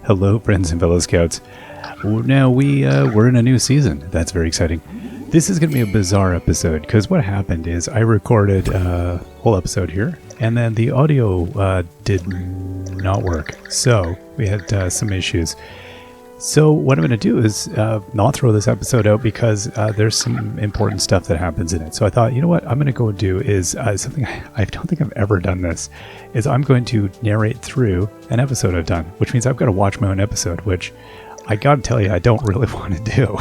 Hello, friends and fellow scouts. Now we're in a new season. That's very exciting. This is going to be a bizarre episode because what happened is I recorded a whole episode here, and then the audio did not work. So we had some issues. So what I'm going to do is not throw this episode out because there's some important stuff that happens in it. So I thought, you know what I'm going to go do is something I don't think I've ever done this, is I'm going to narrate through an episode I've done, which means I've got to watch my own episode, which I got to tell you, I don't really want to do.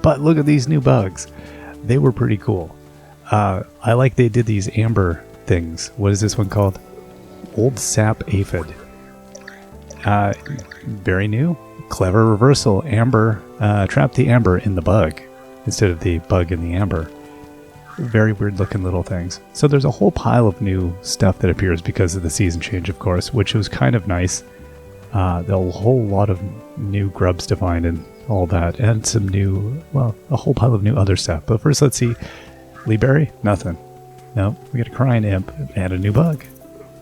But look at these new bugs. They were pretty cool. I like they did these amber things. What is this one called? Old Sap Aphid. Very new, clever reversal. Amber, trap the amber in the bug instead of the bug in the amber. Very weird looking little things. So there's a whole pile of new stuff that appears because of the season change, of course, which was kind of nice. A whole lot of new grubs to find and all that, and some new, well, a whole pile of new other stuff. But first, let's see. Lee Berry? Nothing. No, we got a crying imp and a new bug.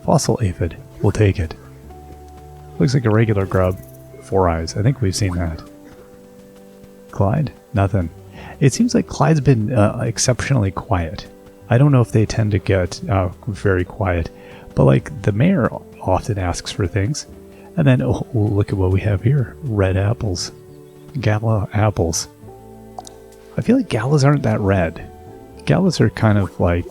Fossil aphid. We'll take it. Looks like a regular grub. 4 eyes. I think we've seen that. Clyde? Nothing. It seems like Clyde's been exceptionally quiet. I don't know if they tend to get very quiet, but like the mayor often asks for things. And then, oh, look at what we have here. Red apples. Gala apples. I feel like galas aren't that red. Galas are kind of like,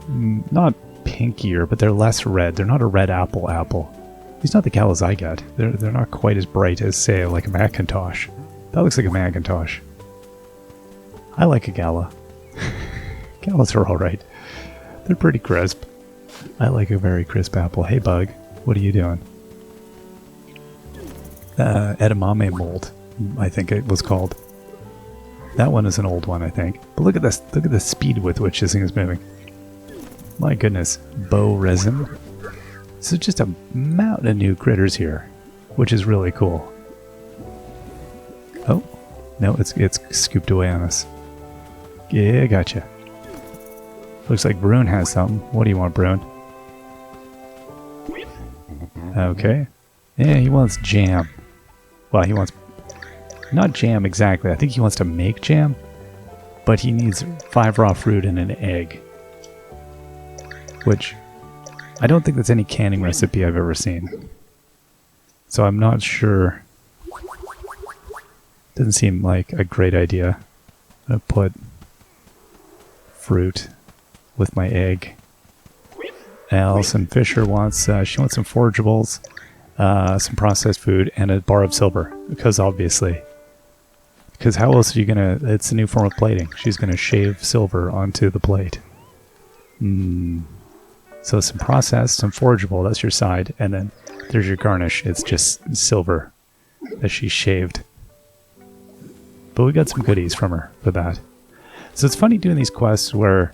not pinkier, but they're less red. They're not a red apple. At least not the galas I get. They're not quite as bright as, say, like a Macintosh. That looks like a Macintosh. I like a gala. Galas are alright. They're pretty crisp. I like a very crisp apple. Hey bug, what are you doing? Edamame mold, I think it was called. That one is an old one, I think. But look at this. Look at the speed with which this thing is moving. My goodness. Bow resin. So just a mountain of new critters here, which is really cool. Oh, no, it's scooped away on us. Yeah, gotcha. Looks like Brune has something. What do you want, Brune? Okay. Yeah, he wants jam. Well, he wants... not jam exactly. I think he wants to make jam. But he needs 5 raw fruit and an egg. Which... I don't think that's any canning recipe I've ever seen. So I'm not sure. Doesn't seem like a great idea to put fruit with my egg. Alison Fisher wants, she wants some forageables, some processed food, and a bar of silver. Because obviously. Because how else are you gonna, it's a new form of plating. She's gonna shave silver onto the plate. So some processed, some forageable, that's your side, and then there's your garnish. It's just silver that she shaved. But we got some goodies from her for that. So it's funny doing these quests where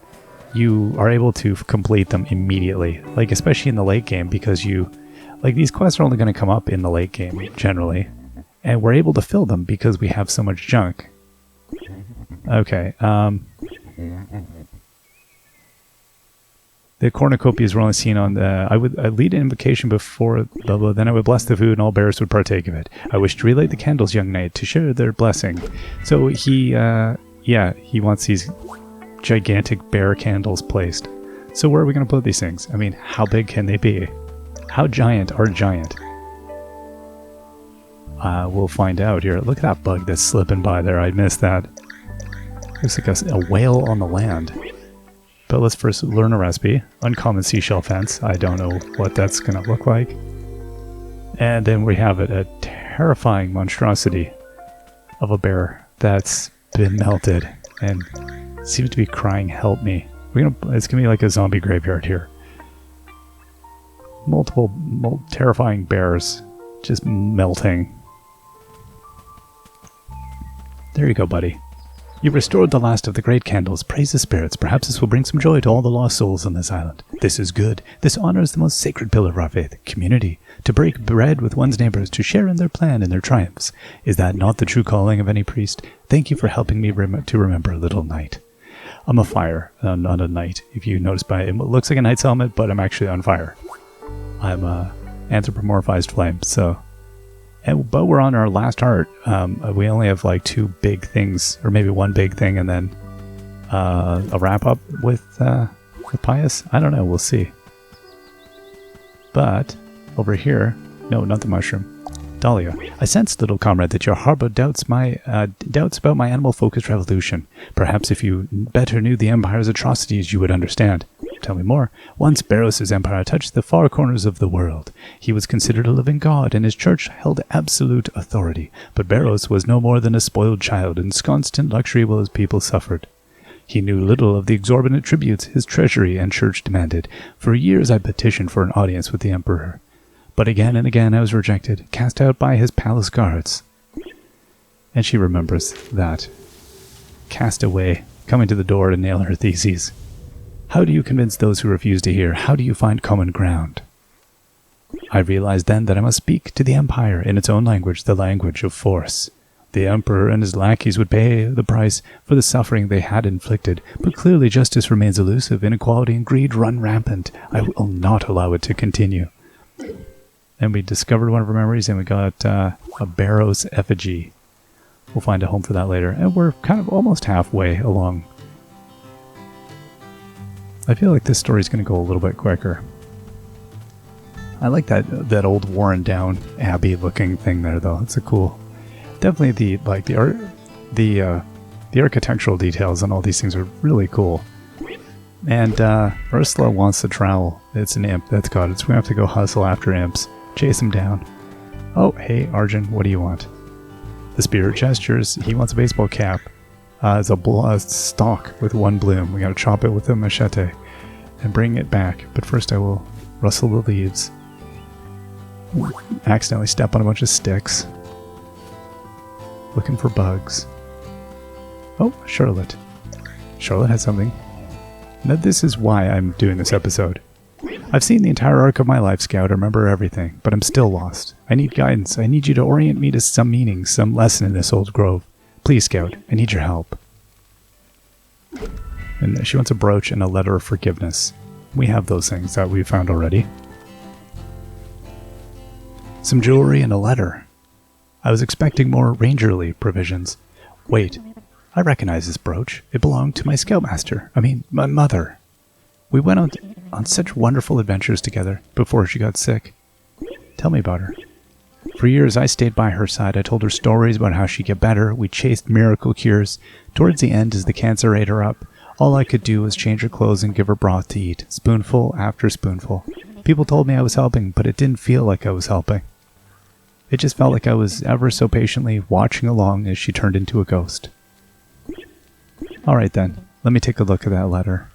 you are able to complete them immediately, like especially in the late game, because you, like these quests are only going to come up in the late game generally, and we're able to fill them because we have so much junk. Okay, the cornucopias were only seen on the... I'd lead an invocation before blah blah, then I would bless the food and all bears would partake of it. I wish to relight the candles, young knight, to share their blessing. So he, yeah, he wants these gigantic bear candles placed. So where are we going to put these things? I mean, how big can they be? How giant are giant? We'll find out here. Look at that bug that's slipping by there. I missed that. Looks like a whale on the land. But let's first learn a recipe. Uncommon seashell fence. I don't know what that's going to look like. And then we have a terrifying monstrosity of a bear that's been melted and seems to be crying, help me. It's going to be like a zombie graveyard here. Multiple terrifying bears just melting. There you go, buddy. You've restored the last of the great candles. Praise the spirits. Perhaps this will bring some joy to all the lost souls on this island. This is good. This honors the most sacred pillar of our faith, community. To break bread with one's neighbors, to share in their plan and their triumphs. Is that not the true calling of any priest? Thank you for helping me to remember, little knight. I'm a fire, not a knight. If you notice by it looks like a knight's helmet, but I'm actually on fire. I'm anthropomorphized flame. So, but we're on our last heart. We only have like 2 big things, or maybe 1 big thing, and then a wrap up with Pius. I don't know. We'll see. But over here, no, not the mushroom. Dahlia, I sense, little comrade, that you harbor doubts about my animal-focused revolution. Perhaps if you better knew the Empire's atrocities, you would understand. Tell me more. Once Barrows' empire touched the far corners of the world. He was considered a living god, and his church held absolute authority. But Barrows was no more than a spoiled child, ensconced in luxury while his people suffered. He knew little of the exorbitant tributes his treasury and church demanded. For years I petitioned for an audience with the Emperor. But again and again I was rejected, cast out by his palace guards. And she remembers that. Cast away, coming to the door to nail her theses. How do you convince those who refuse to hear? How do you find common ground? I realized then that I must speak to the Empire in its own language, the language of force. The Emperor and his lackeys would pay the price for the suffering they had inflicted, but clearly justice remains elusive, inequality and greed run rampant. I will not allow it to continue. And we discovered one of our memories, and we got a Barrows effigy. We'll find a home for that later. And we're kind of almost halfway along. I feel like this story's going to go a little bit quicker. I like that old worn down abbey looking thing there, though. It's a cool. Definitely the architectural details on all these things are really cool. And Ursula wants to travel. It's an imp that's got it, so we have to go hustle after imps. Chase him down. Oh, hey, Arjun, what do you want? The spirit gestures. He wants a baseball cap. It's a stalk with 1 bloom. We gotta chop it with a machete and bring it back. But first I will rustle the leaves. Accidentally step on a bunch of sticks. Looking for bugs. Oh, Charlotte. Charlotte has something. Now this is why I'm doing this episode. I've seen the entire arc of my life, Scout. I remember everything, but I'm still lost. I need guidance. I need you to orient me to some meaning, some lesson in this old grove. Please, Scout, I need your help. And she wants a brooch and a letter of forgiveness. We have those things that we found already. Some jewelry and a letter. I was expecting more rangerly provisions. Wait, I recognize this brooch. It belonged to my scoutmaster. I mean, my mother. We went on such wonderful adventures together before she got sick. Tell me about her. For years I stayed by her side. I told her stories about how she'd get better. We chased miracle cures. Towards the end, as the cancer ate her up, all I could do was change her clothes and give her broth to eat, spoonful after spoonful. People told me I was helping, but it didn't feel like I was helping. It just felt like I was ever so patiently watching along as she turned into a ghost. Alright then, let me take a look at that letter.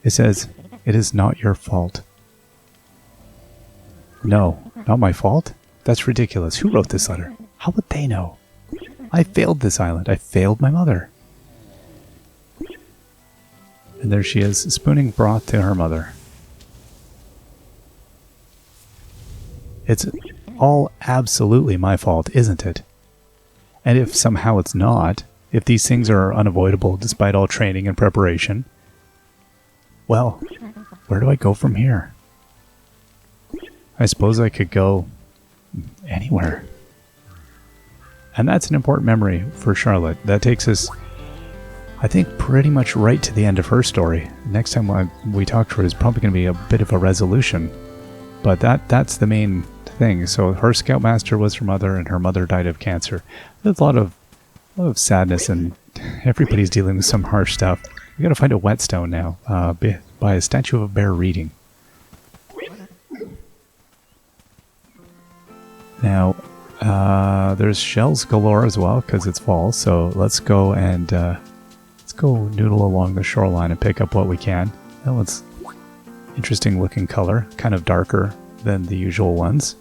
It says, "It is not your fault." No, not my fault? That's ridiculous. Who wrote this letter? How would they know? I failed this island. I failed my mother. And there she is, spooning broth to her mother. It's all absolutely my fault, isn't it? And if somehow it's not, if these things are unavoidable despite all training and preparation, well, where do I go from here? I suppose I could go anywhere. And that's an important memory for Charlotte. That takes us, I think, pretty much right to the end of her story. Next time we talk to her is probably going to be a bit of a resolution. But that's the main thing. So her scoutmaster was her mother, and her mother died of cancer. There's a lot of sadness, and everybody's dealing with some harsh stuff. We gotta find a whetstone now, by a statue of a bear reading. Now, there's shells galore as well, because it's fall, so let's go and, let's go noodle along the shoreline and pick up what we can. That one's interesting looking color, kind of darker than the usual ones.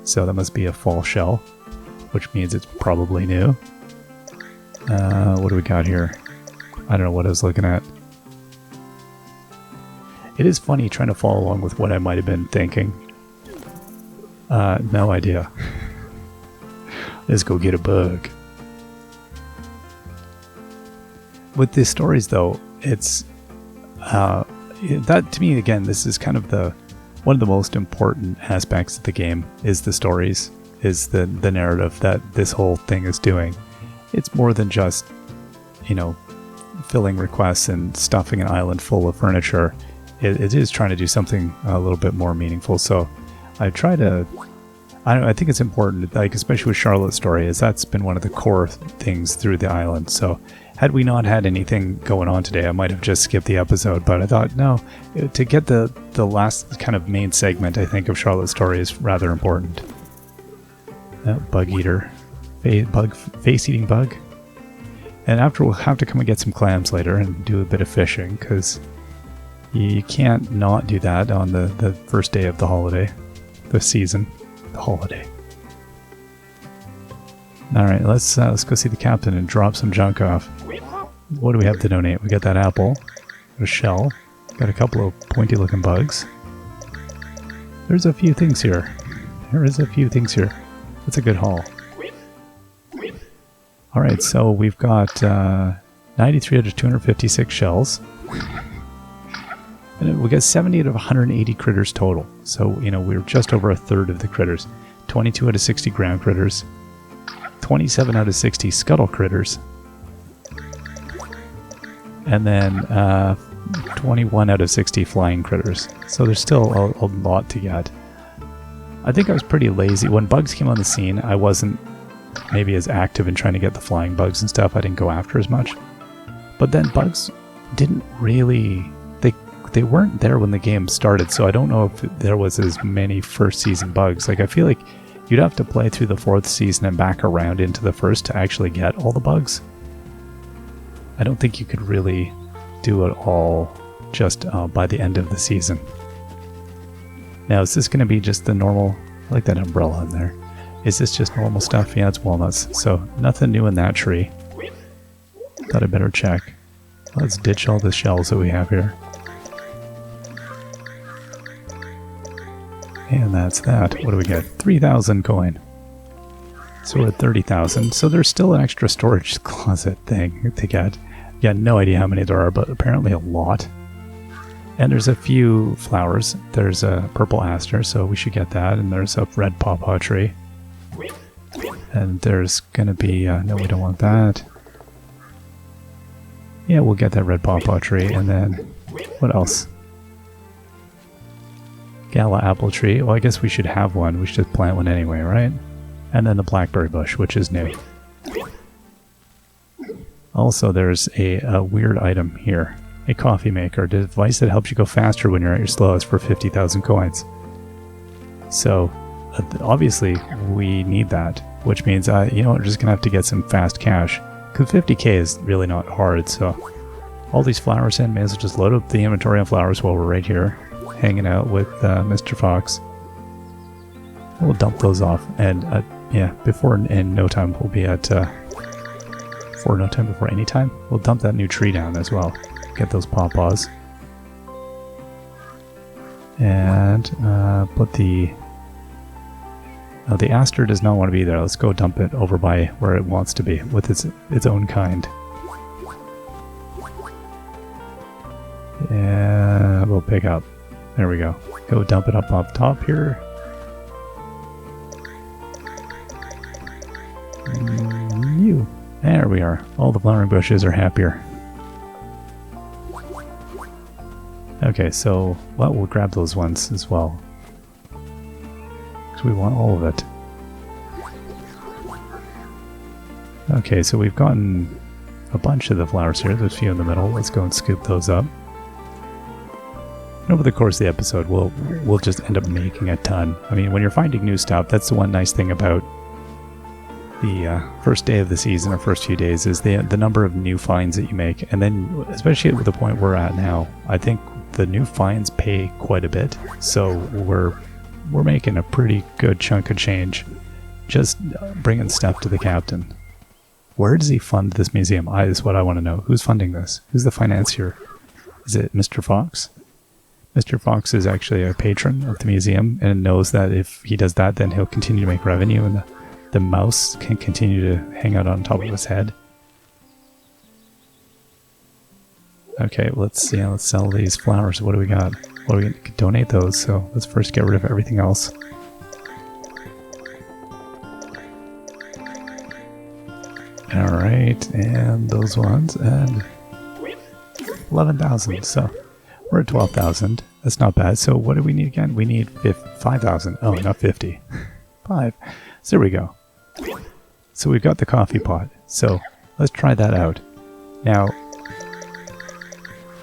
So that must be a fall shell, which means it's probably new. What do we got here? I don't know what I was looking at. It is funny trying to follow along with what I might have been thinking. No idea. Let's go get a bug. With these stories, though, it's that to me again. This is kind of the one of the most important aspects of the game is the stories, is the narrative that this whole thing is doing. It's more than just, you know, filling requests and stuffing an island full of furniture. It is trying to do something a little bit more meaningful. So I try to, I think it's important, like especially with Charlotte's story, is that's been one of the core things through the island. So had we not had anything going on today, I might have just skipped the episode, but I thought, no, to get the last kind of main segment, I think, of Charlotte's story is rather important. Bug eater. Face-eating bug. And after, we'll have to come and get some clams later and do a bit of fishing, because you can't not do that on the first day of the holiday. The season. The holiday. Alright, let's go see the captain and drop some junk off. What do we have to donate? We got that apple, a shell, got a couple of pointy looking bugs. There's a few things here. There is a few things here. That's a good haul. Alright, so we've got 93 out of 256 shells. And we got 70 out of 180 critters total. So, you know, we're just over a third of the critters. 22 out of 60 ground critters. 27 out of 60 scuttle critters. And then 21 out of 60 flying critters. So there's still a lot to get. I think I was pretty lazy. When bugs came on the scene, I wasn't maybe as active in trying to get the flying bugs and stuff. I didn't go after as much. But then bugs didn't really... They weren't there when the game started, so I don't know if there was as many first season bugs. Like, I feel like you'd have to play through the 4th season and back around into the 1st to actually get all the bugs. I don't think you could really do it all just by the end of the season. Now, is this going to be just the normal... I like that umbrella in there. Is this just normal stuff? Yeah, it's walnuts. So, nothing new in that tree. Thought I better check. Let's ditch all the shells that we have here. And that's that. What do we get? 3,000 coin. So we're at 30,000. So there's still an extra storage closet thing to get. Yeah, no idea how many there are, but apparently a lot. And there's a few flowers. There's a purple aster, so we should get that. And there's a red pawpaw tree. And there's going to be... no, we don't want that. Yeah, we'll get that red pawpaw tree. And then... what else? Gala apple tree. Well, I guess we should have one. We should just plant one anyway, right? And then the blackberry bush, which is new. Also, there's a weird item here. A coffee maker. A device that helps you go faster when you're at your slowest for 50,000 coins. So, obviously, we need that. Which means, you know, we're just going to have to get some fast cash. Because 50k is really not hard, so... all these flowers in, may as well just load up the inventory on flowers while we're right here. Hanging out with Mr. Fox. We'll dump those off, and yeah, before in no time we'll be at before any time we'll dump that new tree down as well. Get those pawpaws, and put the aster does not want to be there. Let's go dump it over by where it wants to be with its own kind. Yeah, we'll pick up. There we go. Go dump it up top here. There we are. All the flowering bushes are happier. Okay, so well, we'll grab those ones as well. Because we want all of it. Okay, so we've gotten a bunch of the flowers here. There's a few in the middle. Let's go and scoop those up. And over the course of the episode, we'll just end up making a ton. I mean, when you're finding new stuff, that's the one nice thing about the first day of the season or first few days is the number of new finds that you make. And then, especially at the point we're at now, I think the new finds pay quite a bit. So we're making a pretty good chunk of change just bringing stuff to the captain. Where does he fund this museum? Is what I want to know. Who's funding this? Who's the financier? Is it Mr. Fox? Mr. Fox is actually a patron of the museum and knows that if he does that, then he'll continue to make revenue and the mouse can continue to hang out on top of his head. Okay, let's sell these flowers. What do we got? Well, we can donate those, so let's first get rid of everything else. Alright, and those ones, and 11,000, so we're at 12,000. That's not bad. So what do we need again? We need 5,000. Oh, not 50. 5. So there we go. So we've got the coffee pot. So let's try that out. Now,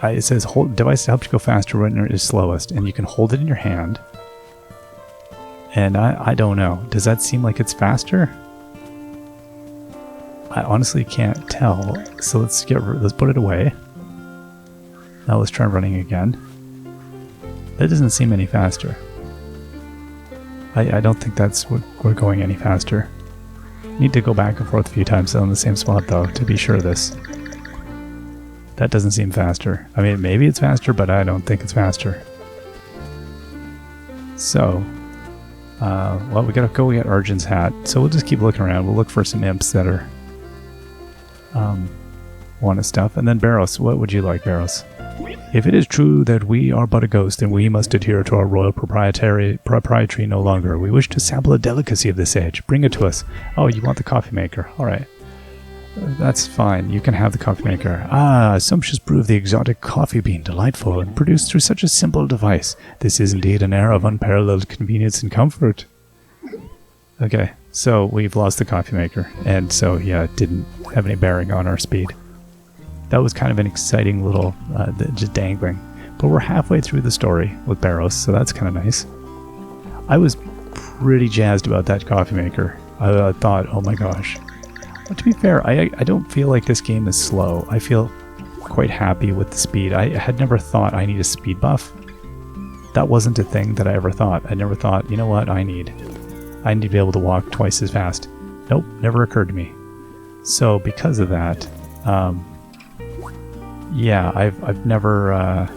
it says hold device helps you go faster when it is slowest, and you can hold it in your hand. And I don't know. Does that seem like it's faster? I honestly can't tell. So let's put it away. Now let's try running again. That doesn't seem any faster. I don't think that's what we're going any faster. Need to go back and forth a few times on the same spot though to be sure of this. That doesn't seem faster. I mean, maybe it's faster, but I don't think it's faster. So, well, we gotta go get Arjun's hat. So we'll just keep looking around. We'll look for some imps that are wanted stuff. And then Barros, what would you like, Barros? If it is true that we are but a ghost, then we must adhere to our royal proprietary no longer. We wish to sample a delicacy of this age. Bring it to us. Oh, you want the coffee maker. Alright. That's fine. You can have the coffee maker. Ah, sumptuous brew of the exotic coffee bean, delightful, and produced through such a simple device. This is indeed an era of unparalleled convenience and comfort. Okay, so we've lost the coffee maker, and so, yeah, it didn't have any bearing on our speed. That was kind of an exciting little, just dangling. But we're halfway through the story with Barros, so that's kind of nice. I was pretty jazzed about that coffee maker. I thought, oh my gosh. But to be fair, I don't feel like this game is slow. I feel quite happy with the speed. I had never thought I need a speed buff. That wasn't a thing that I ever thought. I never thought, you know what, I need to be able to walk twice as fast. Nope, never occurred to me. So because of that, yeah, I've never,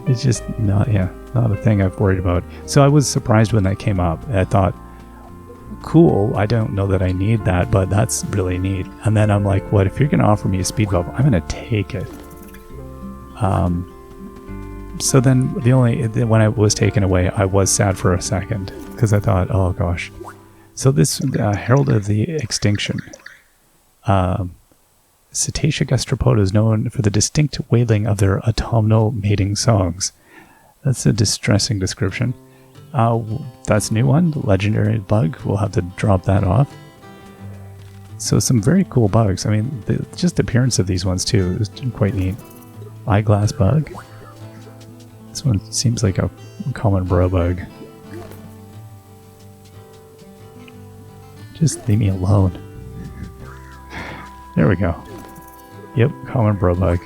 it's just not a thing I've worried about. So I was surprised when that came up. I thought, cool, I don't know that I need that, but that's really neat. And then I'm like, what, if you're going to offer me a speed buff, I'm going to take it. So then when I was taken away, I was sad for a second, because I thought, oh gosh. So this Herald of the Extinction. Cetacea gastropoda is known for the distinct wailing of their autumnal mating songs. That's a distressing description. That's a new one, legendary bug. We'll have to drop that off. So some very cool bugs. I mean, just the appearance of these ones too is quite neat. Eyeglass bug. This one seems like a common bro bug. Just leave me alone. There we go. Yep, common bro bug.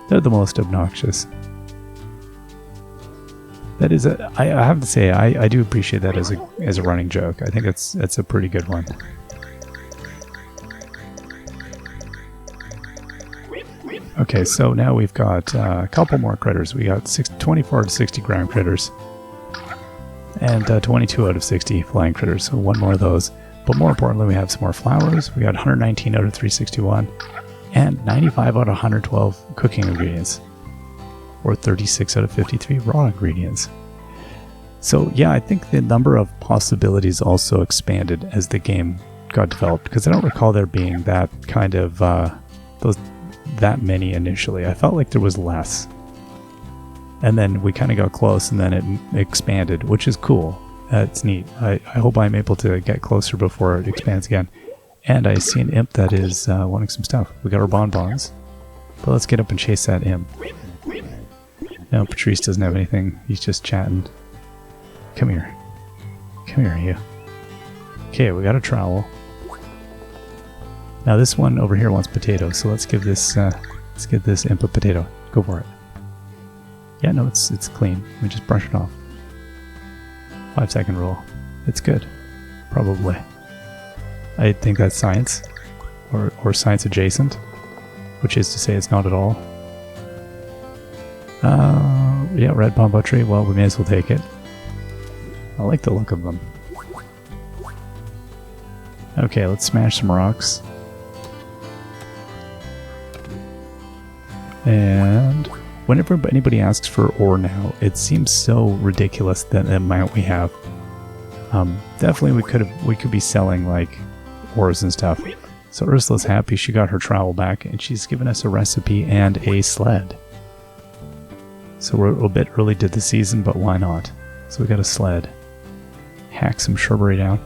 They're the most obnoxious. That is I have to say, I do appreciate that as a running joke. I think that's a pretty good one. Okay, so now we've got a couple more critters. We got 24 out of 60 ground critters. And 22 out of 60 flying critters, so one more of those. But more importantly, we have some more flowers. We got 119 out of 361. And 95 out of 112 cooking ingredients. Or 36 out of 53 raw ingredients. So yeah, I think the number of possibilities also expanded as the game got developed, because I don't recall there being that kind of that many initially. I felt like there was less. And then we kind of got close, and then it expanded, which is cool. It's neat. I hope I'm able to get closer before it expands again. And I see an imp that is wanting some stuff. We got our bonbons. But let's get up and chase that imp. No, Patrice doesn't have anything. He's just chatting. Come here. Come here, you. Okay, we got a trowel. Now this one over here wants potatoes, so let's give this imp a potato. Go for it. Yeah, no, it's clean. Let me just brush it off. 5-second rule. It's good. Probably. I think that's science. Or science adjacent. Which is to say it's not at all. Yeah, red pombo tree. Well, we may as well take it. I like the look of them. Okay, let's smash some rocks. And Whenever anybody asks for ore now, it seems so ridiculous the amount we have. Definitely we could be selling like ores and stuff. So Ursula's happy she got her trowel back, and she's given us a recipe and a sled. So we're a bit early to the season, but why not? So we got a sled. Hack some shrubbery down.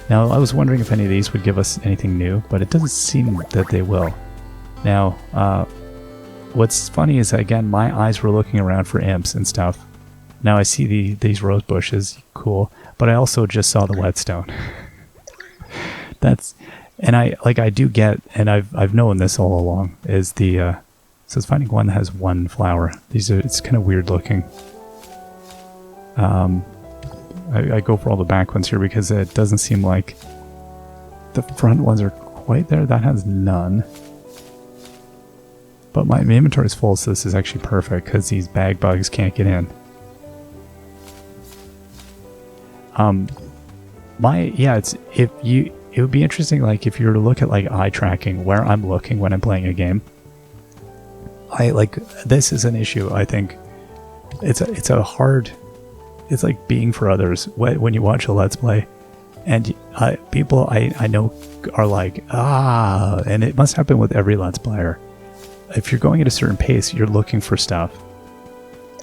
Now I was wondering if any of these would give us anything new, but it doesn't seem that they will. Now, what's funny is, again, my eyes were looking around for imps and stuff. Now I see these rose bushes, cool, but I also just saw the whetstone. And I do get, and I've known this all along, is so it's finding one that has one flower. It's kind of weird looking. I go for all the back ones here because it doesn't seem like the front ones are quite there. That has none. But my inventory is full, so this is actually perfect because these bag bugs can't get in. It would be interesting, like if you were to look at like eye tracking, where I'm looking when I'm playing a game. This is an issue. I think it's like being for others when you watch a Let's Play, and people I know are like, and it must happen with every Let's Player. If you're going at a certain pace, you're looking for stuff.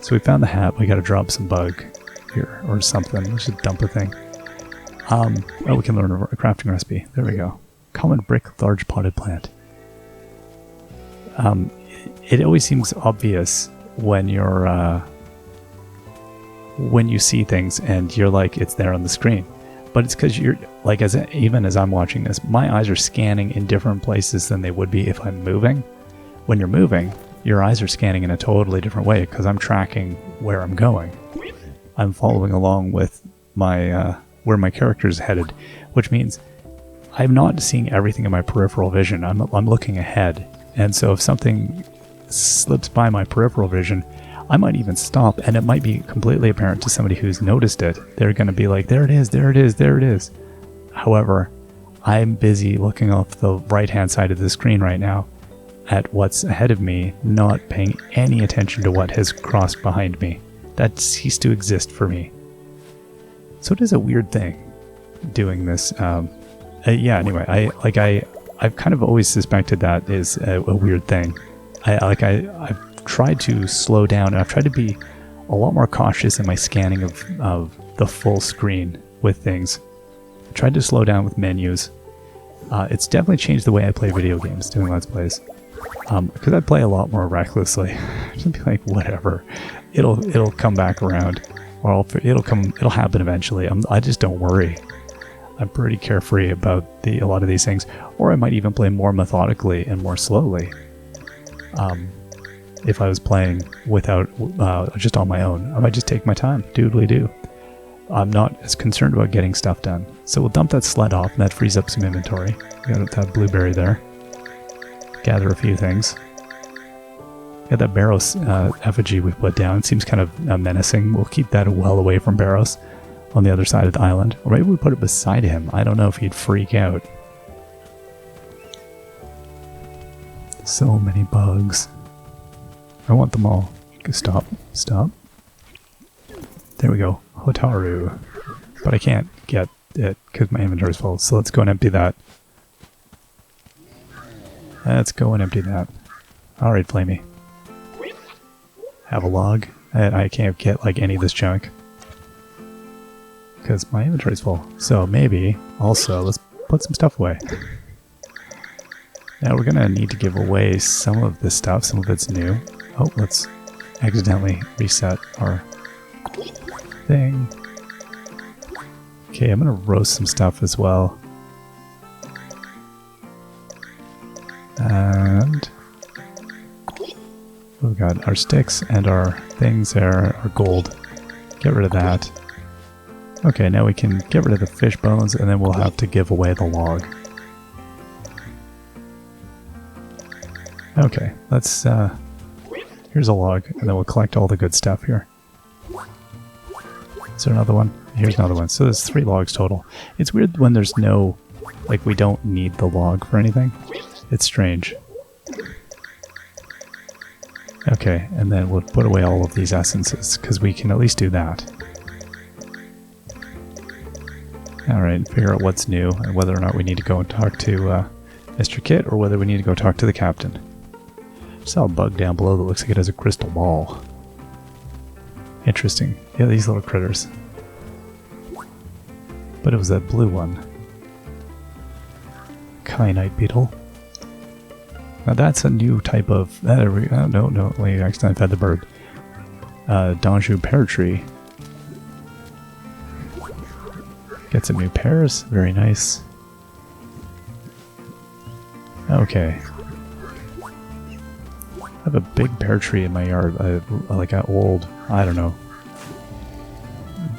So we found the hat. We got to drop some bug here or something. Let's just dump a thing. We can learn a crafting recipe. There we go. Common brick, large potted plant. It always seems obvious when you're when you see things and you're like, it's there on the screen. But it's because you're like, even as I'm watching this, my eyes are scanning in different places than they would be if I'm moving. When you're moving, your eyes are scanning in a totally different way because I'm tracking where I'm going. I'm following along with my where my character is headed, which means I'm not seeing everything in my peripheral vision. I'm looking ahead, and so if something slips by my peripheral vision, I might even stop, and it might be completely apparent to somebody who's noticed it. They're going to be like, there it is, there it is, there it is. However, I'm busy looking off the right-hand side of the screen right now at what's ahead of me, not paying any attention to what has crossed behind me. That ceased to exist for me. So it is a weird thing doing this. Anyway, I've kind of always suspected that is a weird thing. I've tried to slow down, and I've tried to be a lot more cautious in my scanning of the full screen with things. I tried to slow down with menus. It's definitely changed the way I play video games doing Let's Plays. Because I play a lot more recklessly. Just be like, whatever, it'll come back around, or it'll happen eventually. I just don't worry. I'm pretty carefree about a lot of these things, or I might even play more methodically and more slowly. If I was playing without just on my own, I might just take my time, doodly-doo. I'm not as concerned about getting stuff done. So we'll dump that sled off, and that frees up some inventory. We got that blueberry there. Gather a few things. Got that Barros effigy we put down. It seems kind of menacing. We'll keep that well away from Barros on the other side of the island. Or maybe we put it beside him. I don't know if he'd freak out. So many bugs. I want them all. Stop. Stop. There we go. Hotaru. But I can't get it because my inventory's full. So let's go and empty that. Let's go and empty that. Alright, Flamey. Have a log. I can't get like any of this junk because my inventory's full. So maybe also let's put some stuff away. Now we're gonna need to give away some of this stuff. Some of it's new. Oh, let's accidentally reset our thing. Okay, I'm gonna roast some stuff as well. And we've got our sticks and our things there are gold. Get rid of that. Okay, now we can get rid of the fish bones, and then we'll have to give away the log. Okay, let's here's a log, and then we'll collect all the good stuff here. Is there another one? Here's another one. So there's 3 logs total. It's weird when there's no, like, we don't need the log for anything. It's strange. Okay, and then we'll put away all of these essences, because we can at least do that. Alright, figure out what's new, and whether or not we need to go and talk to Mr. Kit, or whether we need to go talk to the captain. I saw a bug down below that looks like it has a crystal ball. Interesting. Yeah, these little critters. But it was that blue one. Kyanite beetle. Now that's a new type of... no, wait, actually I've had the bird. Danjou pear tree. Get some new pears. Very nice. Okay. I have a big pear tree in my yard. Like an old... I don't know.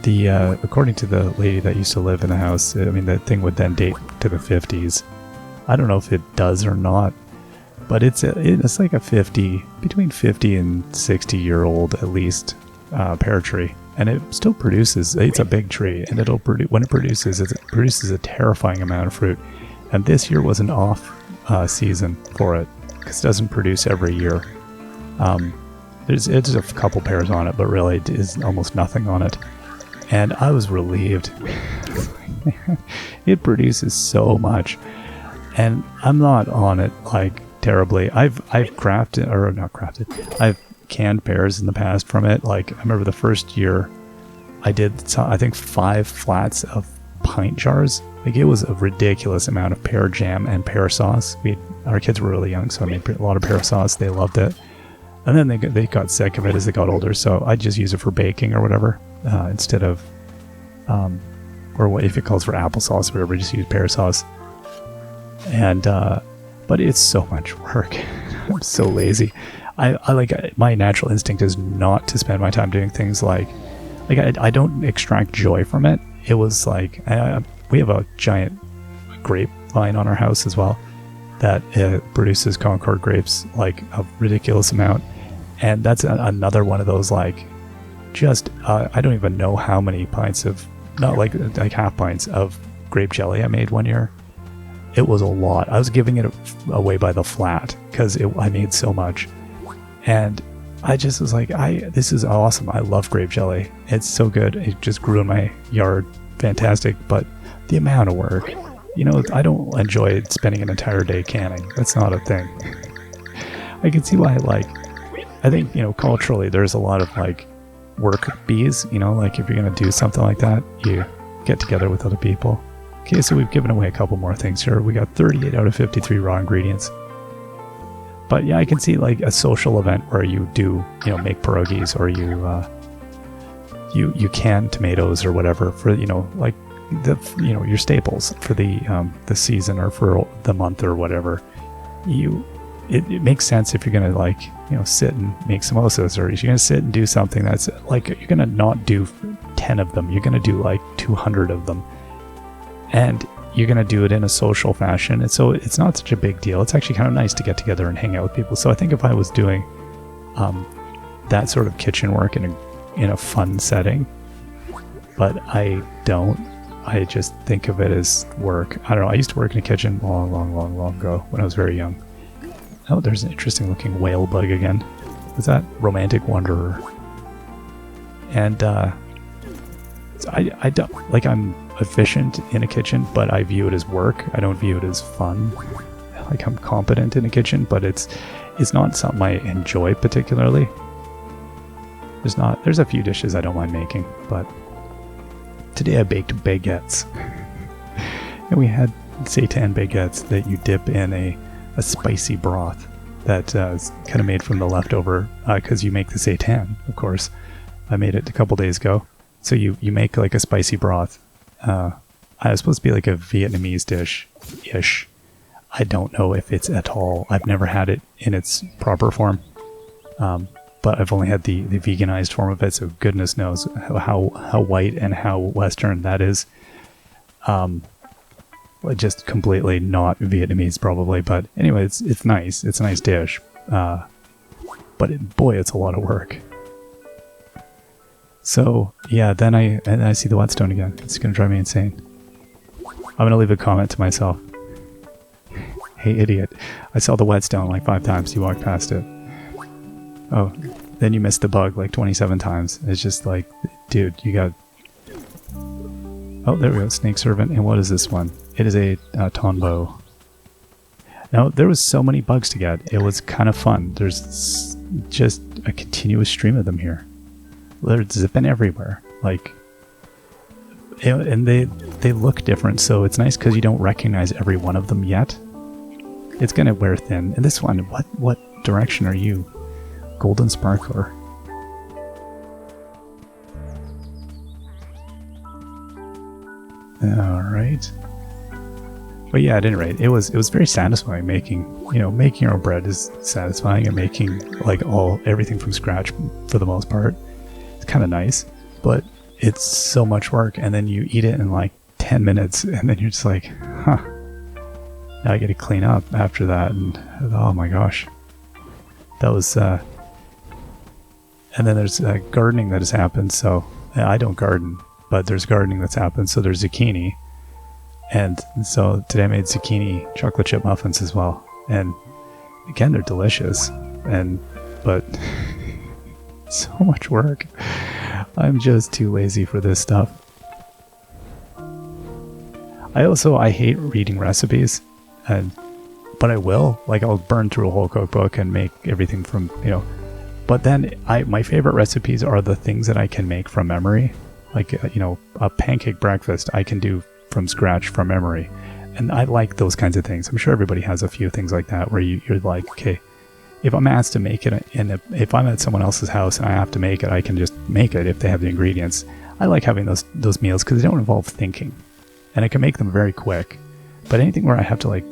The according to the lady that used to live in the house, I mean, the thing would then date to the 50s. I don't know if it does or not, but it's like a between 50 and 60-year-old at least pear tree, and it still produces. It's a big tree, and it'll when it produces a terrifying amount of fruit. And this year was an off season for it because it doesn't produce every year. There's a couple pears on it, but really it is almost nothing on it. And I was relieved. It produces so much. And I'm not on it like terribly. I've crafted, or not crafted, I've canned pears in the past from it. Like I remember the first year I did, I think 5 flats of pint jars. Like it was a ridiculous amount of pear jam and pear sauce. Our kids were really young, so I made a lot of pear sauce. They loved it. And then they got sick of it as they got older, so I just use it for baking or whatever, instead of, or what if it calls for applesauce or whatever, just use pear sauce. And, but it's so much work. I'm so lazy. I like, my natural instinct is not to spend my time doing things like I don't extract joy from it. It was like, we have a giant grapevine on our house as well that produces Concord grapes, like a ridiculous amount. And that's another one of those, like, just, I don't even know how many pints of, not like half pints of grape jelly I made one year. It was a lot. I was giving it away by the flat because I made so much. And I just was like, this is awesome. I love grape jelly. It's so good. It just grew in my yard. Fantastic. But the amount of work, you know, I don't enjoy spending an entire day canning. That's not a thing. I can see why, I think, you know, culturally there's a lot of work bees, you know, like if you're going to do something like that, you get together with other people. Okay, so we've given away a couple more things here. We got 38 out of 53 raw ingredients. But yeah, I can see like a social event where you do, you know, make pierogies, or you can tomatoes or whatever for, you know, like your staples for the season or for the month or whatever. It makes sense if you're gonna sit and make samosas, or if you're gonna sit and do something that's like, you're gonna not do 10 of them, you're gonna do like 200 of them, and you're gonna do it in a social fashion, and so it's not such a big deal. It's actually kind of nice to get together and hang out with people. So I think if I was doing that sort of kitchen work in a fun setting, but I don't. I just think of it as work. I don't know. I used to work in a kitchen long ago when I was very young. Oh, there's an interesting looking whale bug again. Is that Romantic Wanderer? And I don't, like, I'm efficient in a kitchen, but I view it as work. I don't view it as fun. Like, I'm competent in a kitchen, but it's not something I enjoy particularly. There's a few dishes I don't mind making, but today I baked baguettes. And we had seitan baguettes that you dip in a spicy broth that is kind of made from the leftover, because you make the seitan, of course. I made it a couple days ago. So you make like a spicy broth. It's supposed to be like a Vietnamese dish-ish. I don't know if it's at all. I've never had it in its proper form. But I've only had the veganized form of it, so goodness knows how white and how Western that is. Just completely not Vietnamese, probably. But anyway, it's nice. It's a nice dish. But boy, it's a lot of work. So yeah, then I see the whetstone again. It's gonna drive me insane. I'm gonna leave a comment to myself. Hey idiot! I saw the whetstone like 5 times. You walked past it. Oh, then you missed the bug like 27 times. It's just like, dude, you got... Oh, there we go, Snake Servant. And what is this one? It is a Tonbo. Now, there was so many bugs to get. It was kind of fun. There's just a continuous stream of them here. They're zipping everywhere. Like, and they look different, so it's nice because you don't recognize every one of them yet. It's gonna wear thin. And this one, what direction are you? Golden Sparkler. Alright. But yeah, at any rate, it was very satisfying making, you know, making your own bread is satisfying, and making like everything from scratch for the most part. It's kind of nice, but it's so much work, and then you eat it in like 10 minutes, and then you're just like, huh. Now I get to clean up after that, and oh my gosh. That was, and then there's gardening that has happened, so I don't garden, but there's gardening that's happened, so there's zucchini. And so today I made zucchini chocolate chip muffins as well. And again, they're delicious. But so much work. I'm just too lazy for this stuff. I hate reading recipes, but I will. Like, I'll burn through a whole cookbook and make everything from, you know. But then my favorite recipes are the things that I can make from memory. Like, you know, a pancake breakfast I can do from scratch from memory, and I like those kinds of things. I'm sure everybody has a few things like that where you're like, okay, if I'm asked to make it, and if I'm at someone else's house and I have to make it, I can just make it if they have the ingredients. I like having those meals because they don't involve thinking, and I can make them very quick. But anything where I have to like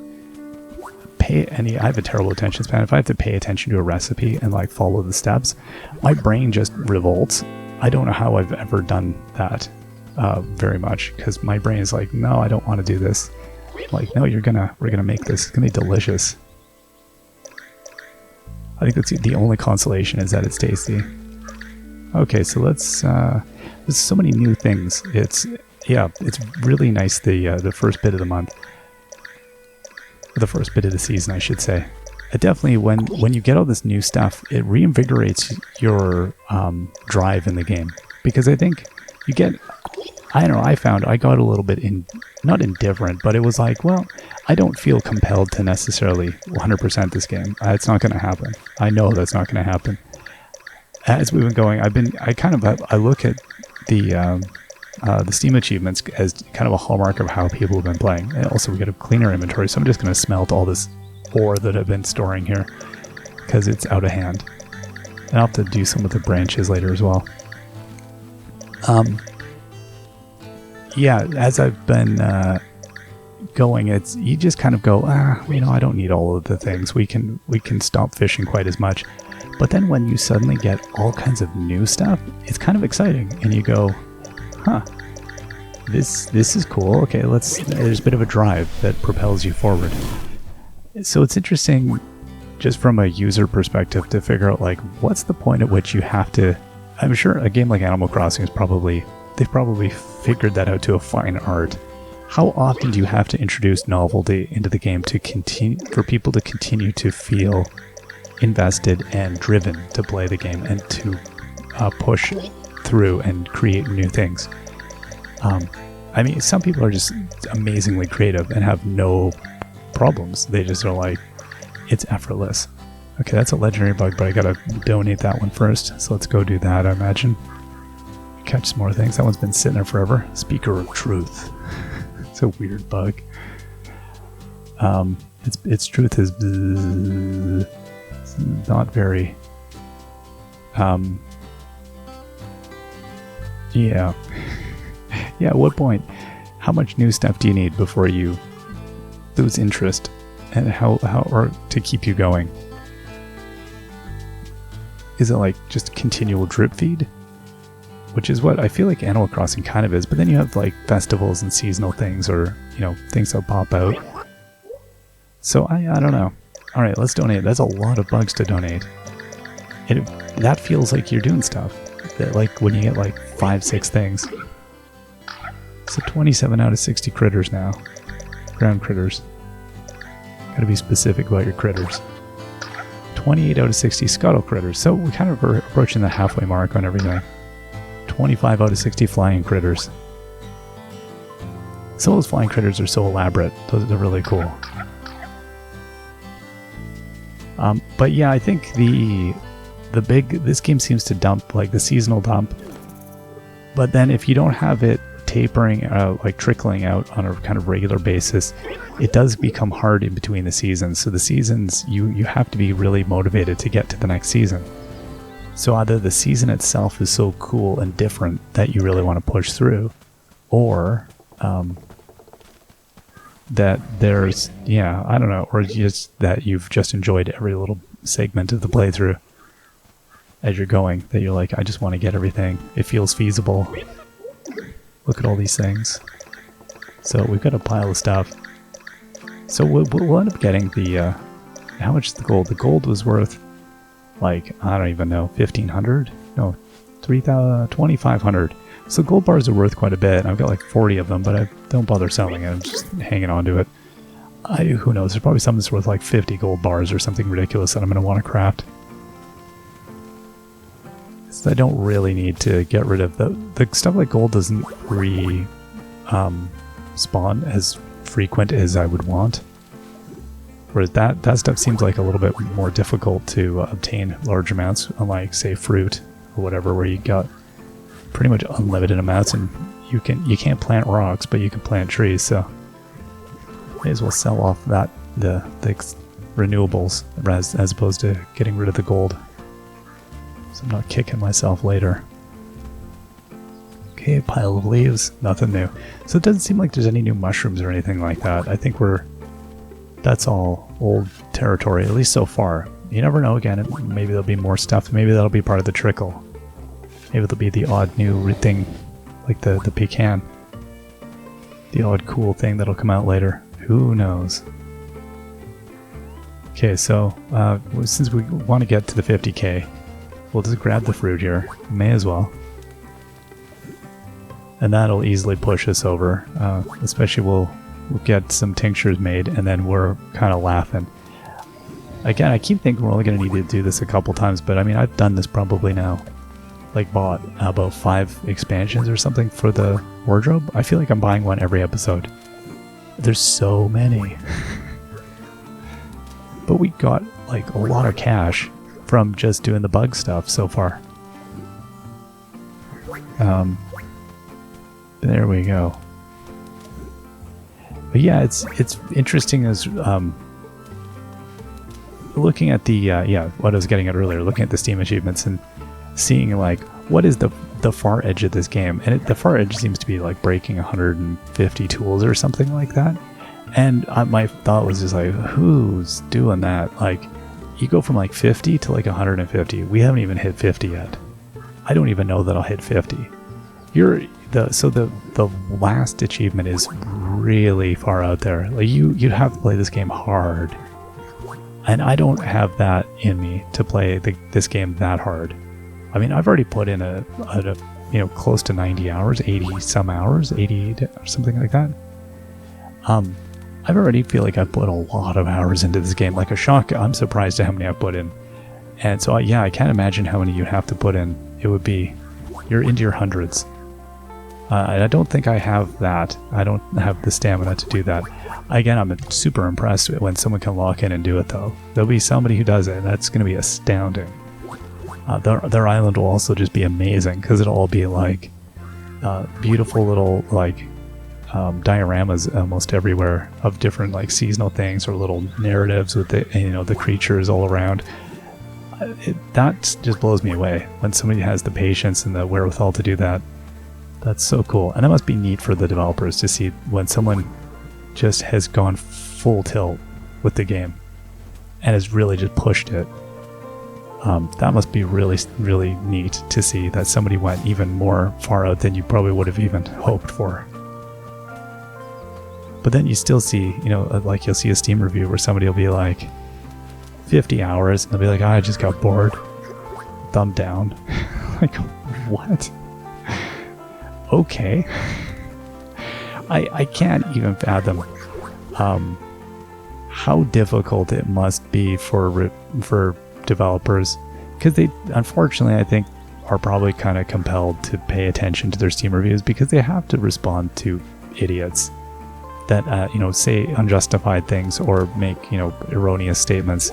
I have a terrible attention span. If I have to pay attention to a recipe and like follow the steps, my brain just revolts. I don't know how I've ever done that very much, because my brain is like, no, I don't want to do this. Like, no, we're gonna make this. It's gonna be delicious. I think that's the only consolation, is that it's tasty. Okay, so let's. There's so many new things. It's really nice. The first bit of the month, the first bit of the season, I should say. It definitely, when you get all this new stuff, it reinvigorates your drive in the game, because I think you get. I don't know, I found I got a little bit not indifferent, but it was like, well, I don't feel compelled to necessarily 100% this game. It's not going to happen. I know that's not going to happen. As we've been going, I look at the Steam achievements as kind of a hallmark of how people have been playing. And also, we got a cleaner inventory, so I'm just going to smelt all this ore that I've been storing here, because it's out of hand. And I'll have to do some of the branches later as well. Yeah, as I've been going, you just kind of go, you know, I don't need all of the things. We can stop fishing quite as much. But then when you suddenly get all kinds of new stuff, it's kind of exciting, and you go, huh, this is cool. Okay, there's a bit of a drive that propels you forward. So it's interesting, just from a user perspective, to figure out like, what's the point at which you have to. I'm sure a game like Animal Crossing is they've probably figured that out to a fine art. How often do you have to introduce novelty into the game for people to continue to feel invested and driven to play the game, and to push through and create new things? I mean, some people are just amazingly creative and have no problems. They just are like, it's effortless. Okay, that's a legendary bug, but I gotta donate that one first. So let's go do that, I imagine. Catch some more things. That one's been sitting there forever. Speaker of Truth. It's a weird bug. Its truth is not very. Yeah. Yeah. At what point? How much new stuff do you need before you lose interest, and how or to keep you going? Is it like just continual drip feed? Which is what I feel like Animal Crossing kind of is, but then you have like festivals and seasonal things, or, you know, things that pop out. So I don't know. All right, let's donate. That's a lot of bugs to donate. That feels like you're doing stuff. That, like, when you get like 5-6 things. So 27 out of 60 critters now. Ground critters. Gotta be specific about your critters. 28 out of 60 scuttle critters. So we kind of are approaching the halfway mark on everything. 25 out of 60 flying critters. Some of those flying critters are so elaborate. Those are really cool. But yeah, I think this game seems to dump, like the seasonal dump. But then if you don't have it tapering out, like trickling out on a kind of regular basis, it does become hard in between the seasons. So the seasons, you have to be really motivated to get to the next season. So either the season itself is so cool and different that you really want to push through, or that there's, I don't know, or just that you've just enjoyed every little segment of the playthrough as you're going, that you're like, I just want to get everything. It feels feasible. Look at all these things. So we've got a pile of stuff. So we'll end up getting the, how much is the gold? The gold was worth, like, I don't even know, 1,500? No, 2,500. So gold bars are worth quite a bit. I've got like 40 of them, but I don't bother selling it. I'm just hanging on to it. Who knows? There's probably something that's worth like 50 gold bars or something ridiculous that I'm going to want to craft. So I don't really need to get rid of the stuff like gold doesn't spawn as frequent as I would want. Whereas that stuff seems like a little bit more difficult to obtain large amounts, unlike say fruit or whatever, where you got pretty much unlimited amounts, and you can't plant rocks, but you can plant trees. So may as well sell off the renewables as opposed to getting rid of the gold, so I'm not kicking myself later. Okay, pile of leaves, nothing new. So it doesn't seem like there's any new mushrooms or anything like that. I think that's all old territory, at least so far. You never know, again, maybe there'll be more stuff. Maybe that'll be part of the trickle. Maybe there'll be the odd new thing, like the pecan. The odd cool thing that'll come out later. Who knows? Okay, so since we want to get to the 50k, we'll just grab the fruit here. May as well. And that'll easily push us over. Especially we'll get some tinctures made, and then we're kind of laughing. Again, I keep thinking we're only going to need to do this a couple times, but I mean, I've done this probably now. Like bought about 5 expansions or something for the wardrobe. I feel like I'm buying one every episode. There's so many. But we got like a lot of cash from just doing the bug stuff so far. There we go. But yeah, it's interesting as looking at the what I was getting at earlier, looking at the Steam achievements and seeing like what is the far edge of this game, and the far edge seems to be like breaking 150 tools or something like that. And my thought was just like, who's doing that? Like, you go from like 50 to like 150. We haven't even hit 50 yet. I don't even know that I'll hit 50. The last achievement is really far out there. Like you'd have to play this game hard, and I don't have that in me to play this game that hard. I mean, I've already put in a close to 90 hours, 80 some hours, 88 or something like that. I already feel like I've put a lot of hours into this game, like a shock. I'm surprised at how many I've put in. And so yeah, I can't imagine how many you have to put in. It would be, you're into your hundreds. And I don't think I have that. I don't have the stamina to do that. Again, I'm super impressed when someone can lock in and do it though. There'll be somebody who does it, and that's going to be astounding. Their island will also just be amazing, because it'll all be like beautiful little like dioramas almost everywhere of different like seasonal things, or little narratives with the creatures all around. That just blows me away when somebody has the patience and the wherewithal to do that. That's so cool, and that must be neat for the developers to see when someone just has gone full tilt with the game and has really just pushed it. That must be really, really neat to see that somebody went even more far out than you probably would have even hoped for. But then you still see, like you'll see a Steam review where somebody will be like 50 hours, and they'll be like, I just got bored. Thumb down. Like, what? Okay. I can't even fathom how difficult it must be for developers, because they, unfortunately, I think, are probably kind of compelled to pay attention to their Steam reviews because they have to respond to idiots that say unjustified things or make erroneous statements.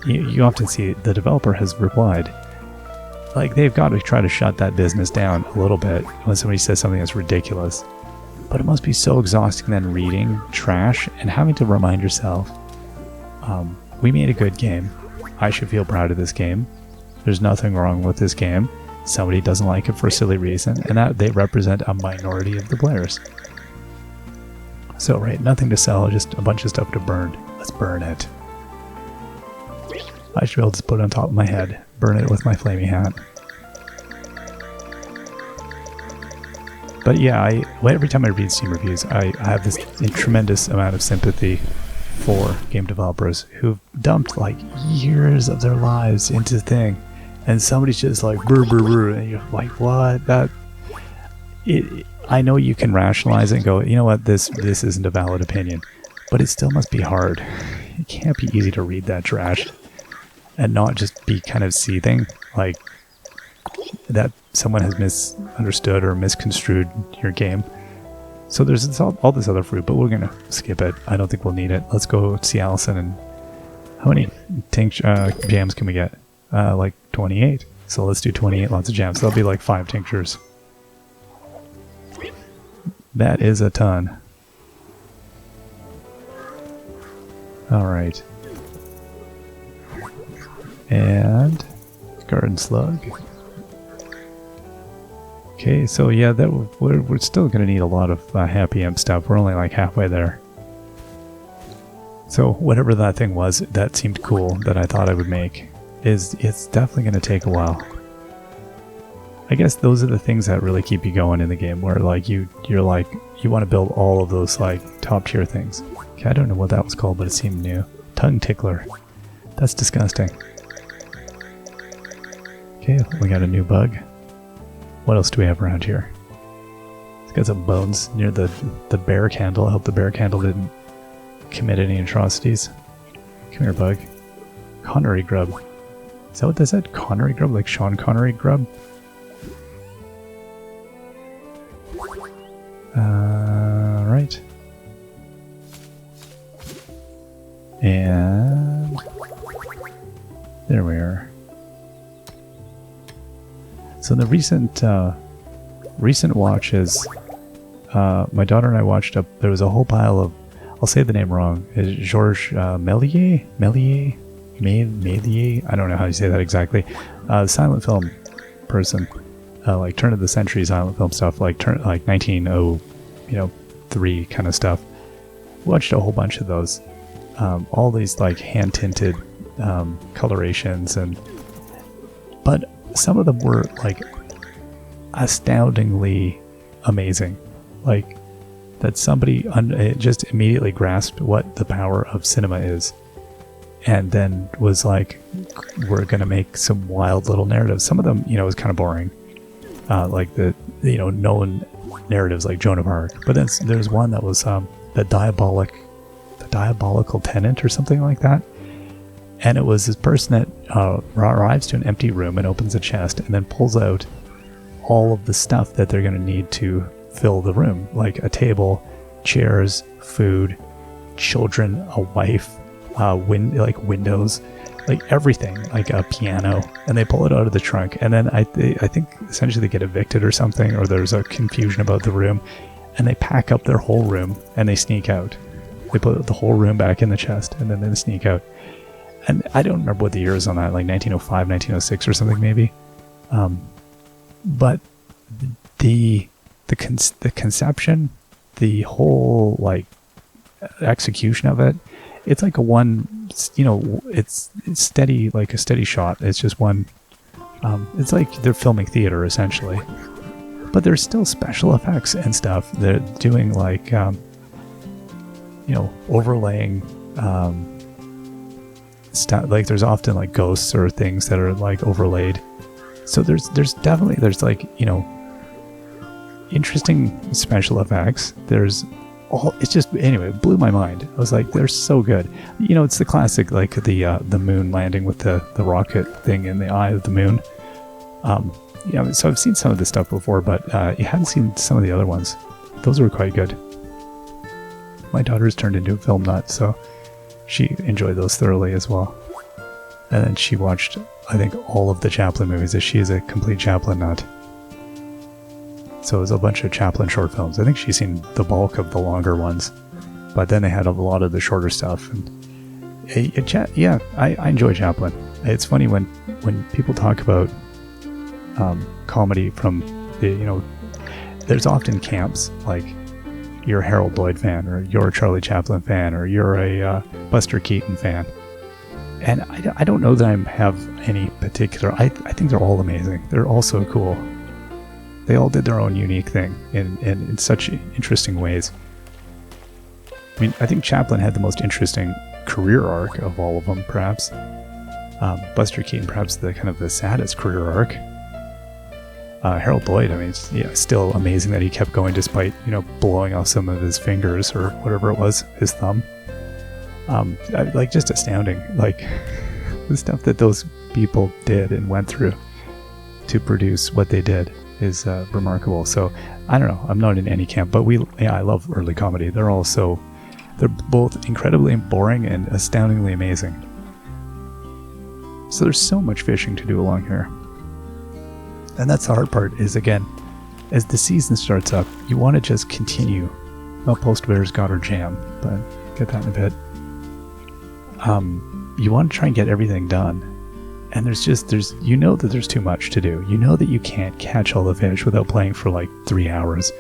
You often see the developer has replied. Like, they've got to try to shut that business down a little bit when somebody says something that's ridiculous. But it must be so exhausting then reading trash and having to remind yourself, we made a good game. I should feel proud of this game. There's nothing wrong with this game. Somebody doesn't like it for a silly reason, and that they represent a minority of the players. So, right, nothing to sell, just a bunch of stuff to burn. Let's burn it. I should be able to put it on top of my head. Burn it with my flaming hat. But yeah, every time I read Steam reviews, I have this tremendous amount of sympathy for game developers who've dumped like years of their lives into the thing, and somebody's just like brr brr brr, and you're like, what? I know you can rationalize it and go, you know what, this isn't a valid opinion, but it still must be hard. It can't be easy to read that trash and not just be kind of seething like that someone has misunderstood or misconstrued your game. So there's all this other fruit, but we're gonna skip it. I don't think we'll need it. Let's go see Allison. And how many jams can we get? Like 28. So let's do 28 lots of jams. That'll be like 5 tinctures. That is a ton. Alright. And garden slug. Okay, so yeah, we're still going to need a lot of happy imp stuff. We're only like halfway there. So whatever that thing was that seemed cool that I thought I would make, it's definitely going to take a while. I guess those are the things that really keep you going in the game, where like you're like, you want to build all of those like top tier things. Okay, I don't know what that was called, but it seemed new. Tongue tickler. That's disgusting. Okay, we got a new bug. What else do we have around here? It's got some bones near the bear candle. I hope the bear candle didn't commit any atrocities. Come here, bug. Connery grub. Is that what they said? Connery grub? Like Sean Connery grub? Right. And there we are. So in the recent watches, my daughter and I watched there was a whole pile of, I'll say the name wrong, Georges Méliès? I don't know how you say that exactly. Silent film person, like turn of the century silent film stuff, like 1903 kind of stuff. Watched a whole bunch of those. All these like hand tinted colorations, but some of them were like astoundingly amazing. Like that somebody just immediately grasped what the power of cinema is, and then was like, we're gonna make some wild little narratives. Some of them, was kind of boring, like the known narratives like Joan of Arc. But then there's one that was the diabolical tenant or something like that. And it was this person that arrives to an empty room and opens a chest and then pulls out all of the stuff that they're going to need to fill the room, like a table, chairs, food, children, a wife, windows, like everything, like a piano. And they pull it out of the trunk. And then I think essentially they get evicted or something, or there's a confusion about the room, and they pack up their whole room and they sneak out. They put the whole room back in the chest and then they sneak out. And I don't remember what the year is on that, like 1905, 1906 or something maybe. But the conception, the whole like execution of it, it's like it's steady, like a steady shot. It's just one, it's like they're filming theater essentially. But there's still special effects and stuff. They're doing like, overlaying, like there's often like ghosts or things that are like overlaid. So there's like interesting special effects. There's all, it's just, anyway, it blew my mind. I was like, they're so good. You know, it's the classic, like the moon landing with the rocket thing in the eye of the moon. Yeah, so I've seen some of this stuff before, but you hadn't seen some of the other ones. Those were quite good. My daughter's turned into a film nut, so she enjoyed those thoroughly as well. And then she watched, I think, all of the Chaplin movies, as she is a complete Chaplin nut. So it was a bunch of Chaplin short films. I think she's seen the bulk of the longer ones, but then they had a lot of the shorter stuff. And yeah, I enjoy Chaplin. It's funny when people talk about comedy from the, you know, there's often camps, like you're a Harold Lloyd fan, or you're a Charlie Chaplin fan, or you're a Buster Keaton fan. And I don't know that I have any particular, I think they're all amazing. They're all so cool. They all did their own unique thing in such interesting ways. I mean, I think Chaplin had the most interesting career arc of all of them, perhaps. Buster Keaton, perhaps the kind of the saddest career arc. Harold Lloyd, I mean, it's still amazing that he kept going despite, you know, blowing off some of his fingers or whatever it was, his thumb. Like, just astounding. Like, the stuff that those people did and went through to produce what they did is remarkable. So I don't know, I'm not in any camp, but I love early comedy. They're both incredibly boring and astoundingly amazing. So there's so much fishing to do along here, and that's the hard part. Is, again, as the season starts up, you want to just continue. Well, Post Bears got her jam, but get that in a bit. You want to try and get everything done. And you know that there's too much to do. You know that you can't catch all the fish without playing for like 3 hours.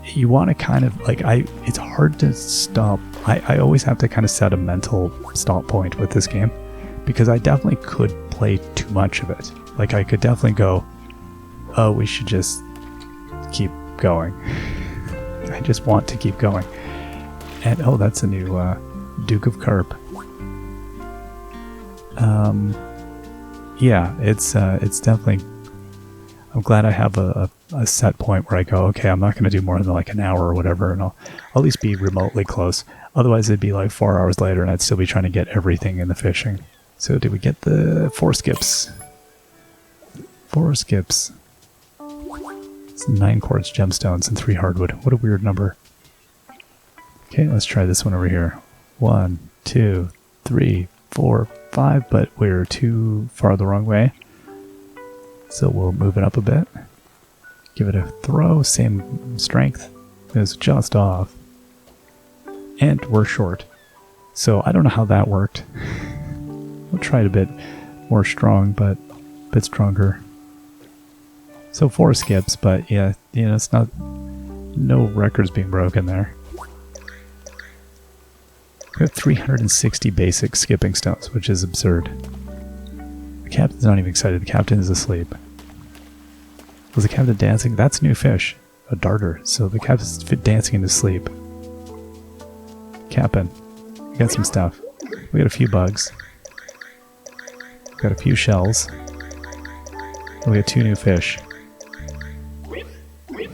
You want to kind of, like, it's hard to stop. I always have to kind of set a mental stop point with this game, because I definitely could play too much of it. Like, I could definitely go, oh, we should just keep going. I just want to keep going. And, oh, that's a new Duke of Carp. Yeah, it's definitely, I'm glad I have a set point where I go, okay, I'm not going to do more than like an hour or whatever, and I'll at least be remotely close. Otherwise, it'd be like 4 hours later, and I'd still be trying to get everything in the fishing. So did we get the 4 skips? 4 skips. It's 9 quartz gemstones and 3 hardwood. What a weird number. Okay, let's try this one over here. 1, 2, 3, 4, 5, but we're too far the wrong way. So we'll move it up a bit. Give it a throw, same strength. It's just off. And we're short. So I don't know how that worked. We'll try it a bit more strong, but a bit stronger. So 4 skips, but yeah, you know, it's not, no records being broken there. We have 360 basic skipping stones, which is absurd. The captain's not even excited. The captain is asleep. Was the captain dancing? That's new fish. A darter. So the captain's dancing in his sleep. Captain, we got some stuff. We got a few bugs. We got a few shells. We got 2 new fish.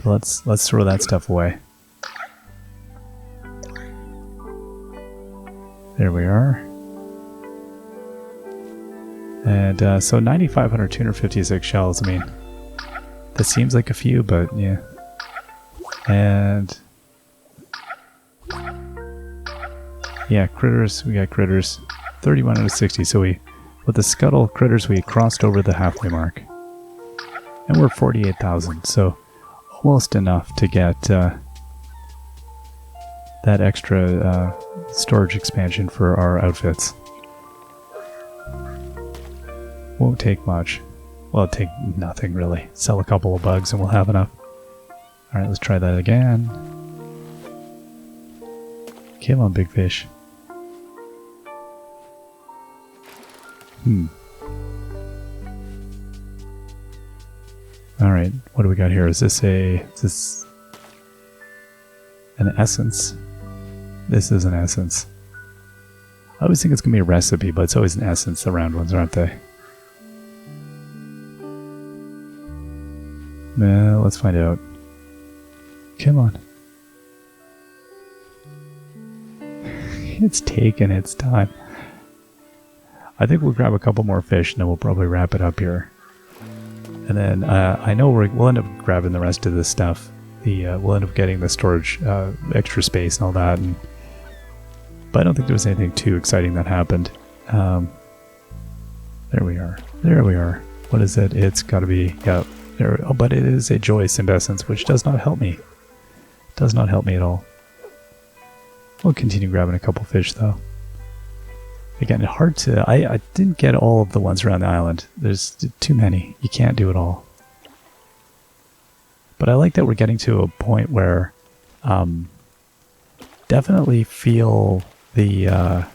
Let's throw that stuff away. There we are. And so 9,500, 256 shells. I mean, that seems like a few, but yeah. And yeah, critters. We got critters. 31 out of 60. So with the scuttle critters, we crossed over the halfway mark. And we're 48,000. So almost enough to get that extra storage expansion for our outfits. Won't take much. Well, it'll take nothing really. Sell a couple of bugs and we'll have enough. Alright, let's try that again. Come on, big fish. Alright, what do we got here? Is this an essence? This is an essence. I always think it's going to be a recipe, but it's always an essence, the round ones, aren't they? Let's find out. Come on. It's taken its time. I think we'll grab a couple more fish and then we'll probably wrap it up here. And then I know we'll end up grabbing the rest of this stuff. We'll end up getting the storage, extra space and all that. But I don't think there was anything too exciting that happened. There we are. There we are. What is it? It's got to be, yeah. There. Oh, but it is a joyous incandescence, which does not help me. Does not help me at all. We'll continue grabbing a couple fish though. Again, hard to... I didn't get all of the ones around the island. There's too many. You can't do it all. But I like that we're getting to a point where definitely feel the...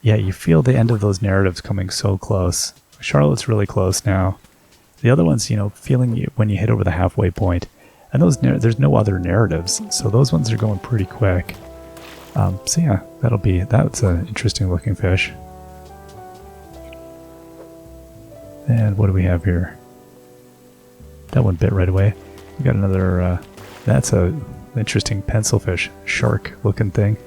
yeah, you feel the end of those narratives coming so close. Charlotte's really close now. The other ones, you know, feeling you when you hit over the halfway point. And those there's no other narratives, so those ones are going pretty quick. So yeah, that's an interesting looking fish. And what do we have here? That one bit right away. We got another, that's a interesting pencilfish, shark looking thing.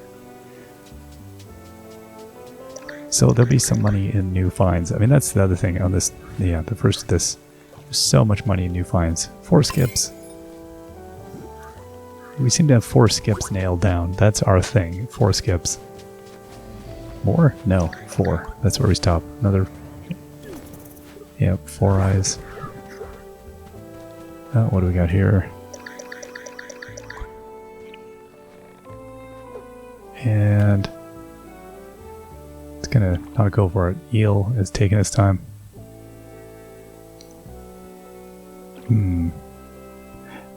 So there'll be some money in new finds. I mean, that's the other thing on this, yeah, the first of this. There's so much money in new finds. 4 skips. We seem to have 4 skips nailed down. That's our thing. 4 skips. More? No, 4. That's where we stop. Another... Yep, 4 eyes. Oh, what do we got here? And... it's gonna not go for it. Eel is taking its time.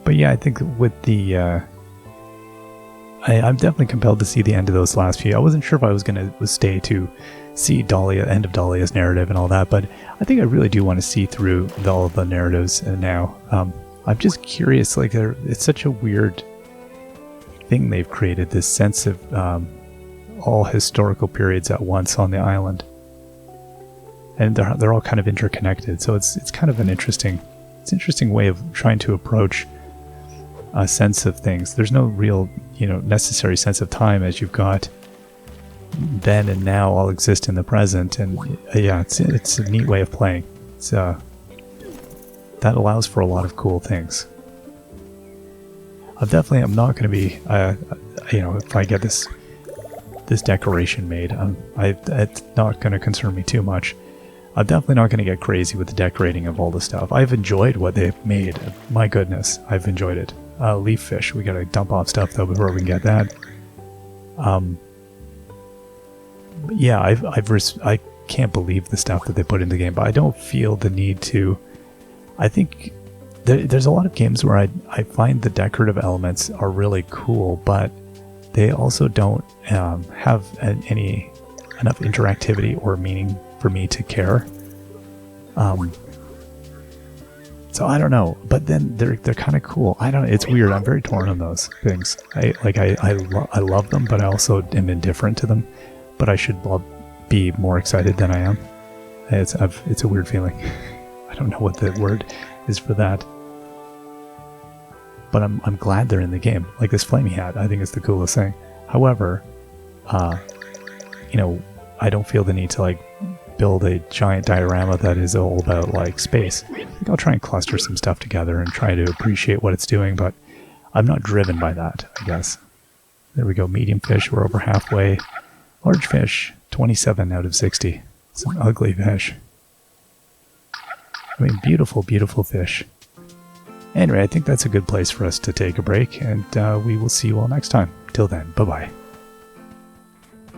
But yeah, I think with the... I'm definitely compelled to see the end of those last few. I wasn't sure if I was going to stay to see Dahlia, end of Dahlia's narrative and all that, but I think I really do want to see through all of the narratives now. I'm just curious, like, it's such a weird thing they've created, this sense of all historical periods at once on the island. And they're all kind of interconnected, so it's kind of an interesting way of trying to approach a sense of things. There's no real, you know, necessary sense of time, as you've got then and now all exist in the present, and yeah, it's a neat way of playing. It's that allows for a lot of cool things. I'm not going to be, you know, if I get this decoration made, it's not going to concern me too much. I'm definitely not going to get crazy with the decorating of all the stuff. I've enjoyed what they've made. My goodness, I've enjoyed it. Leaf fish. We got to dump off stuff though before we can get that. But yeah, I can't believe the stuff that they put in the game, but I don't feel the need to. I think there's a lot of games where I find the decorative elements are really cool, but they also don't have enough interactivity or meaning for me to care. So I don't know, but then they're kind of cool. I don't. It's weird. I'm very torn on those things. I love them, but I also am indifferent to them. But I should be more excited than I am. It's a weird feeling. I don't know what the word is for that. But I'm glad they're in the game. Like this flamey hat, I think is the coolest thing. However, you know, I don't feel the need to like build a giant diorama that is all about like space. I think I'll try and cluster some stuff together and try to appreciate what it's doing, but I'm not driven by that, I guess. There we go, medium fish, we're over halfway. Large fish, 27 out of 60. Some ugly fish. I mean, beautiful, beautiful fish. Anyway, I think that's a good place for us to take a break, and we will see you all next time. Till then, bye-bye.